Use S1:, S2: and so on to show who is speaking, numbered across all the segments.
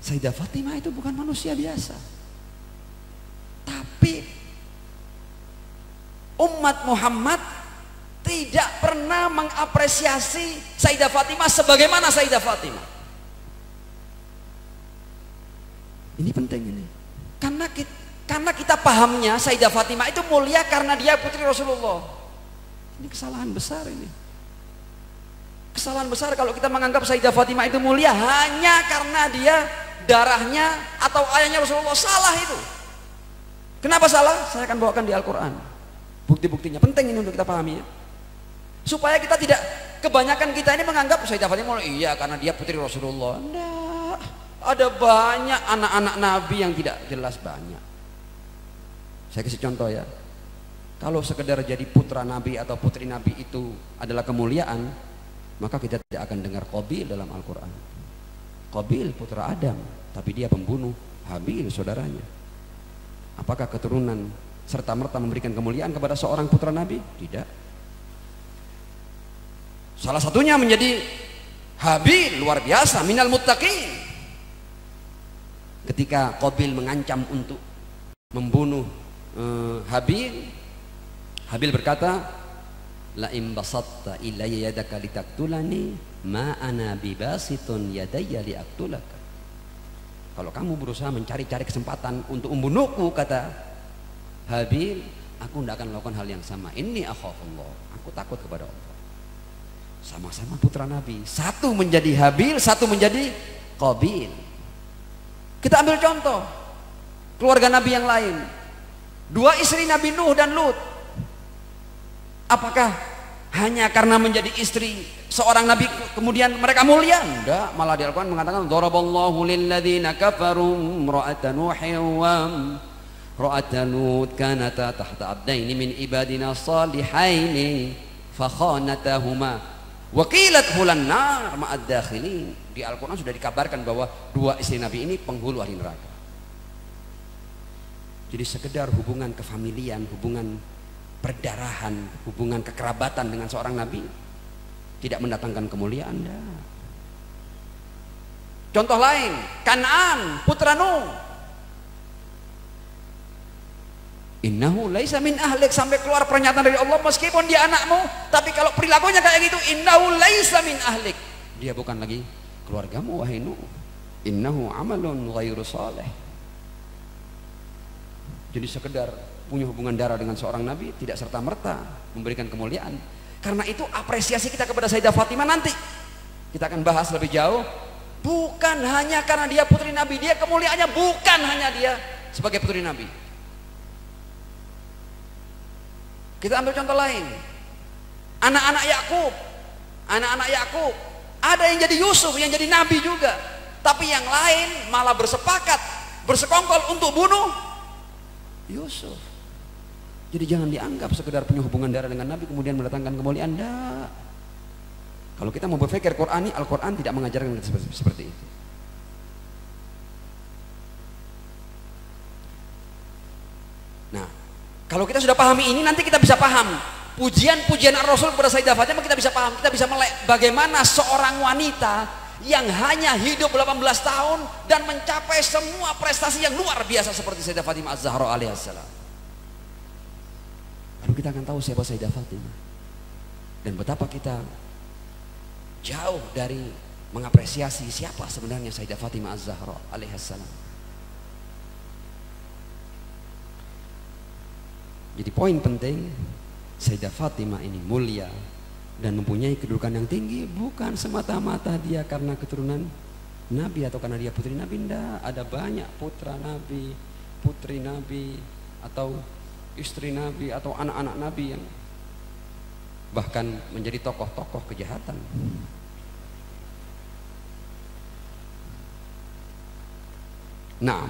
S1: Sayyidah Fatimah itu bukan manusia biasa. Tapi umat Muhammad tidak pernah mengapresiasi Sayyidah Fatimah sebagaimana Sayyidah Fatimah. Ini penting ini. Karena kita pahamnya Sayyidah Fatimah itu mulia karena dia putri Rasulullah. Ini kesalahan besar ini. Kesalahan besar kalau kita menganggap Sayyidah Fatimah itu mulia hanya karena dia darahnya atau ayahnya Rasulullah. Salah itu. Kenapa salah? Saya akan bawakan di Al-Quran bukti-buktinya. Penting ini untuk kita pahami ya. Supaya kita tidak, kebanyakan kita ini menganggap Sayyidah Fatimah iya karena dia putri Rasulullah. Enggak. Ada banyak anak-anak Nabi yang tidak jelas, banyak. Saya kasih contoh ya. Kalau sekedar jadi putra Nabi atau putri Nabi itu adalah kemuliaan, maka kita tidak akan dengar Qabil dalam Al-Quran. Qabil putra Adam, tapi dia pembunuh Habil saudaranya. Apakah keturunan serta-merta memberikan kemuliaan kepada seorang putra Nabi? Tidak. Salah satunya menjadi Habil, luar biasa, minal muttaqin. Ketika Qabil mengancam untuk membunuh Habil, Habil berkata, la in basatta ilayya yadaka litaktulani ma ana bibasitun yadayya liaktulaka. Kalau kamu berusaha mencari-cari kesempatan untuk membunuhku, kata Habil, aku tidak akan melakukan hal yang sama. Inni akhafullah, aku takut kepada Allah. Sama-sama putra Nabi, satu menjadi Habil, satu menjadi Qabil. Kita ambil contoh keluarga Nabi yang lain. Dua istri Nabi Nuh dan Lut. Apakah hanya karena menjadi istri seorang nabi kemudian mereka mulia? Enggak, malah di Al-Quran mengatakan daraballahu lilladzina kafaru imra'ata Nuhin wa imra'ata Lut kanata tahta abdaini min ibadina salihaini fakhanatahuma wa qilat hulan nar ma'ad dakhilin. Di Al-Quran sudah dikabarkan bahwa dua istri Nabi ini penghulu ahli neraka. Jadi sekedar hubungan kefamilian, hubungan perdarahan, hubungan kekerabatan dengan seorang nabi tidak mendatangkan kemuliaan. Contoh lain, Kan'an putra Nuh, innahu laisa min ahlik, sampai keluar pernyataan dari Allah, meskipun dia anakmu, tapi kalau perilakunya kayak gitu, innahu laisa min ahlik, dia bukan lagi keluargamu wahai Nuh, innahu amalun ghairu salih. Jadi sekedar punya hubungan darah dengan seorang nabi tidak serta-merta memberikan kemuliaan. Karena itu apresiasi kita kepada Sayyidah Fatimah nanti kita akan bahas lebih jauh, bukan hanya karena dia putri nabi, dia kemuliaannya bukan hanya dia sebagai putri nabi. Kita ambil contoh lain, anak-anak Yakub, ada yang jadi Yusuf, yang jadi nabi juga, tapi yang lain malah bersepakat, bersekongkol untuk bunuh Yusuf. Jadi jangan dianggap sekedar punya hubungan darah dengan Nabi kemudian mendatangkan kemuliaan. Enggak. Kalau kita mau berpikir Qur'ani, Al-Quran tidak mengajarkan seperti itu. Nah, kalau kita sudah pahami ini, nanti kita bisa paham pujian-pujian Rasul kepada Sayyidah Fatimah. Kita bisa paham, kita bisa melek bagaimana seorang wanita yang hanya hidup 18 tahun dan mencapai semua prestasi yang luar biasa seperti Sayyidah Fatimah Az-Zahra alaihissalam. Lalu kita akan tahu siapa Sayyidah Fatimah dan betapa kita jauh dari mengapresiasi siapa sebenarnya Sayyidah Fatimah Az-Zahra alaihissalam. Jadi poin penting, Sayyidah Fatimah ini mulia dan mempunyai kedudukan yang tinggi, bukan semata-mata dia karena keturunan Nabi atau karena dia putri Nabi. Tidak, ada banyak putra Nabi, putri Nabi, atau istri Nabi, atau anak-anak Nabi yang bahkan menjadi tokoh-tokoh kejahatan. Nah,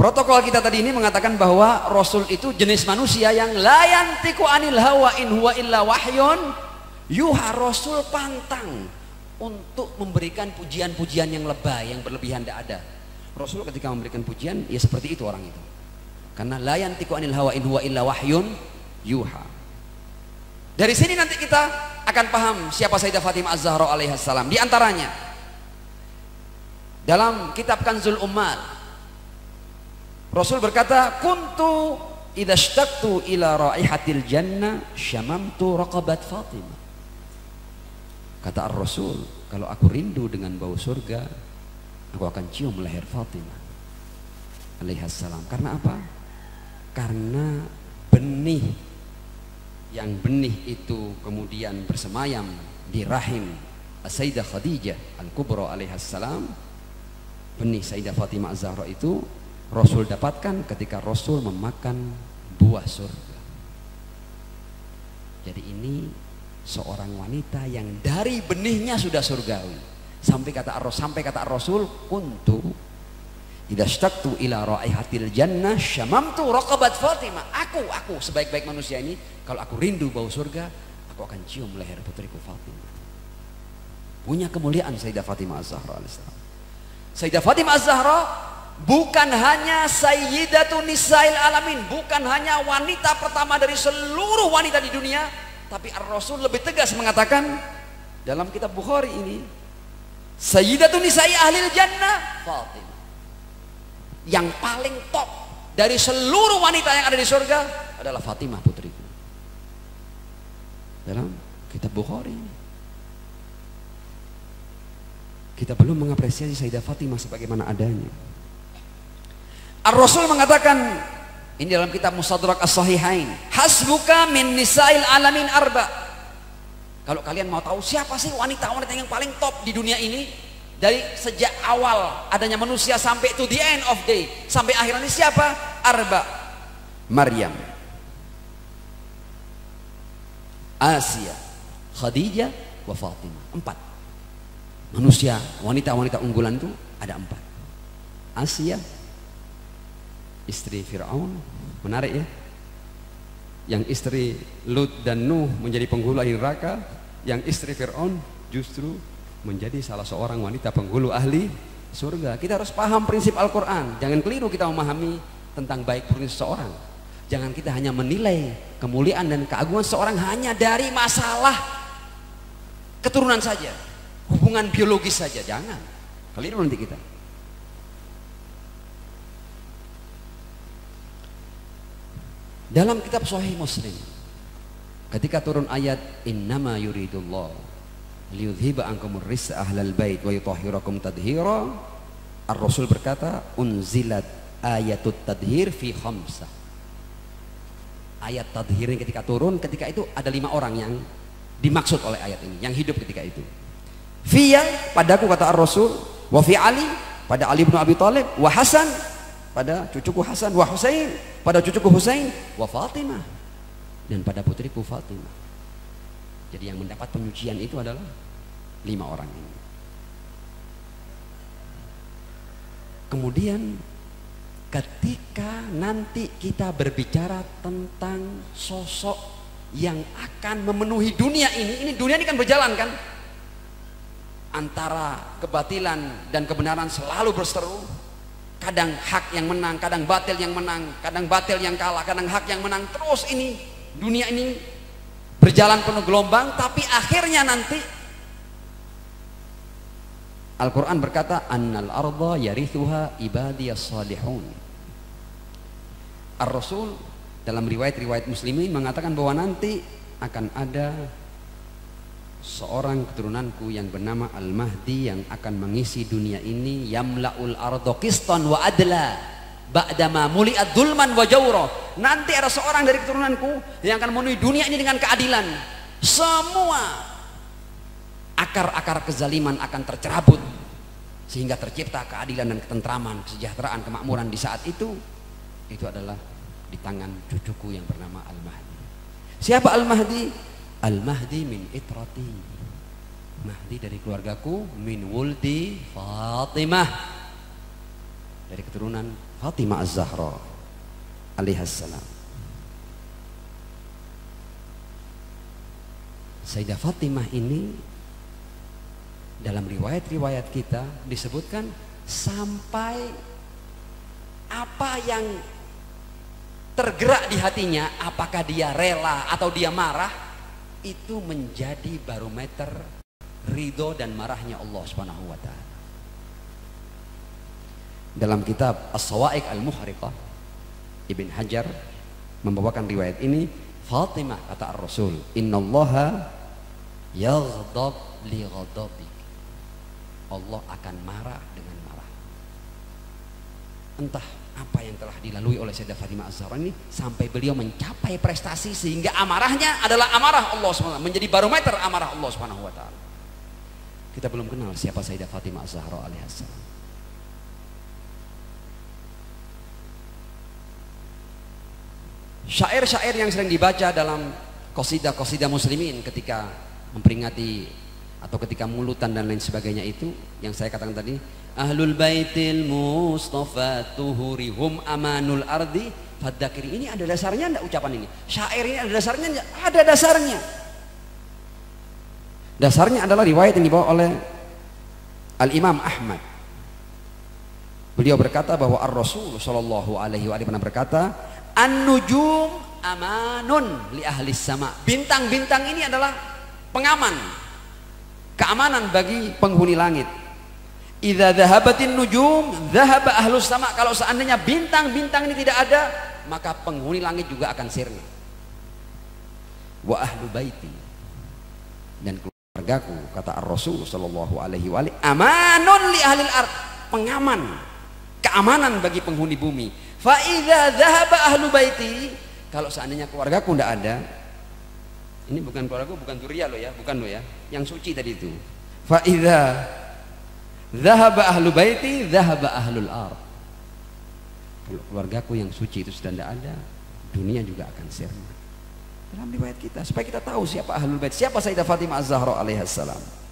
S1: protokol kita tadi ini mengatakan bahwa Rasul itu jenis manusia yang la yantiqu anil hawa in huwa illa wahyun yuha. Rasul pantang untuk memberikan pujian-pujian yang lebay, yang berlebihan. Tidak ada. Rasul ketika memberikan pujian, ya seperti itu orang itu. Karena la yantiqu anil hawa in huwa illa wahyun yuha. Dari sini nanti kita akan paham siapa Sayyidah Fatimah Az-Zahra alaihissalam. Di antaranya Dalam kitab Kanzul Ummal, Rasul berkata, kuntu idza ishtaqtu ila raihatil jannah syamamtu raqabat Fatimah. Kata Ar-Rasul, kalau aku rindu dengan bau surga, aku akan cium leher Fatimah alaihassalam. Karena apa? Karena benih, yang benih itu kemudian bersemayam di rahim Sayyidah Khadijah Al-Kubra alaihassalam. Benih Sayyidah Fatimah Az-Zahra itu Rasul dapatkan ketika Rasul memakan buah surga. Jadi ini seorang wanita yang dari benihnya sudah surgawi. Sampai kata Rasul, kuntu idza ishtaqtu ila raihatil jannah syamamtu raqabat Fatimah. Aku sebaik-baik manusia ini, kalau aku rindu bau surga, aku akan cium leher putriku Fatimah. Punya kemuliaan Sayyidah Fatimah Az-Zahra alaihissalam. Sayyidah Fatimah Az-Zahra bukan hanya Sayyidatun Nisa'il Alamin, bukan hanya wanita pertama dari seluruh wanita di dunia, tapi Ar-Rasul lebih tegas mengatakan dalam kitab Bukhari ini, Sayyidatun Nisa'i Ahlil Jannah Fatimah. Yang paling top dari seluruh wanita yang ada di surga adalah Fatimah putriku. Dalam kitab Bukhari ini. Kita belum mengapresiasi Sayyidah Fatimah sebagaimana adanya. Ar-Rasul mengatakan ini dalam kitab Mustadrak As-Sahihain, hasbuka min nisa'il alamin arba. Kalau kalian mau tahu siapa sih wanita-wanita yang paling top di dunia ini, dari sejak awal adanya manusia sampai to the end of day, sampai akhir ini, siapa? Arba. Maryam, Asia, Khadijah, wa Fatimah. 4 manusia, wanita-wanita unggulan itu ada 4. Asia, istri Fir'aun, menarik ya, yang istri Lut dan Nuh menjadi penghulu ahli neraka, yang istri Fir'aun justru menjadi salah seorang wanita penghulu ahli surga. Kita harus paham prinsip Al-Quran, jangan keliru kita memahami tentang baik buruknya seseorang. Jangan kita hanya menilai kemuliaan dan keagungan seseorang hanya dari masalah keturunan saja, hubungan biologis saja. Jangan keliru nanti kita. Dalam kitab Sahih Muslim, ketika turun ayat innama yuridullah liyudhiba ankumur rijsa ahlal bait wa yutahhirakum tadhira, Ar-Rasul berkata unzilat ayatut tadhir fi khamsah. Ayat tadhir ini ketika turun, ketika itu ada 5 orang yang dimaksud oleh ayat ini, yang hidup ketika itu. Fiya, padaku kata Ar-Rasul, wa fi Ali, pada Ali bin Abi Thalib, wa Hasan, pada cucuku Hasan, wa Husain, pada cucuku Husain, wa Fatimah, dan pada putriku Fatimah. Jadi yang mendapat penyucian itu adalah 5 orang ini. Kemudian ketika nanti kita berbicara tentang sosok yang akan memenuhi dunia ini dunia ini kan berjalan kan, antara kebatilan dan kebenaran selalu berseteru. Kadang hak yang menang, kadang batil yang menang, kadang batil yang kalah, kadang hak yang menang. Terus ini dunia ini berjalan penuh gelombang, tapi akhirnya nanti Al-Quran berkata annal arda yarithuha ibadiyas salihun. Ar-Rasul dalam riwayat-riwayat muslimin mengatakan bahwa nanti akan ada seorang keturunanku yang bernama Al-Mahdi yang akan mengisi dunia ini, yamla'ul arda qistan wa adla ba'dama muli'ad dzulman wa jawra. Nanti ada seorang dari keturunanku yang akan memenuhi dunia ini dengan keadilan. Semua akar-akar kezaliman akan tercerabut sehingga tercipta keadilan dan ketentraman, kesejahteraan, kemakmuran. Di saat itu adalah di tangan cucuku yang bernama Al-Mahdi. Siapa Al-Mahdi? Al-Mahdi min itrati, Mahdi dari keluargaku, min wuldi Fatimah, dari keturunan Fatimah Az-Zahra alaihassalam. Sayyidah Fatimah ini dalam riwayat-riwayat kita disebutkan sampai apa yang tergerak di hatinya, apakah dia rela atau dia marah, itu menjadi barometer ridho dan marahnya Allah Subhanahu wa ta'ala. Dalam kitab As-Sawa'iq Al-Muhriqah, Ibn Hajar membawakan riwayat ini, Fatimah kata Ar-Rasul, innallaha yaghdab li ghadabik, Allah akan marah dengan marah. Entah apa yang telah dilalui oleh Sayyidah Fatimah Az-Zahra ini sampai beliau mencapai prestasi sehingga amarahnya adalah amarah Allah SWT, menjadi barometer amarah Allah SWT. Kita belum kenal siapa Sayyidah Fatimah Az-Zahra alaihissalam. Syair-syair yang sering dibaca dalam qasidah-qasidah muslimin ketika memperingati atau ketika mulutan dan lain sebagainya itu yang saya katakan tadi, Ahlul Baitil Mustafa tuhurihum amanul ardi fadzakiri, ini ada dasarnya enggak ucapan ini? Syair ini ada dasarnya enggak? Ada dasarnya. Dasarnya adalah riwayat yang dibawa oleh Al-Imam Ahmad. Beliau berkata bahwa Ar-Rasul sallallahu alaihi wa alihi pernah berkata, An-nujum amanun li ahli sama. Bintang-bintang ini adalah pengaman, keamanan bagi penghuni langit. Idza dhahabatin nujum dhahaba ahlus sama. Kalau seandainya bintang-bintang ini tidak ada, maka penghuni langit juga akan sirna. Wa ahlu baiti, dan keluargaku kata Ar-Rasul sallallahu alaihi wa alihi, amanun li ahlil ard, pengaman, keamanan bagi penghuni bumi. Fa idza dhahaba ahlu baiti, kalau seandainya keluargaku tidak ada, ini bukan keluargaku, bukan Dzurriyyah lo ya, bukan lo ya, yang suci tadi itu. Fa idza dhahaba ahlu baiti dhahaba ahlul ard, kalau keluargaku yang suci itu sudah tidak ada, dunia juga akan sirna. Dalam riwayat kita supaya kita tahu siapa ahlul bait, siapa Sayyidah Fatimah Az-Zahra alaihissalam.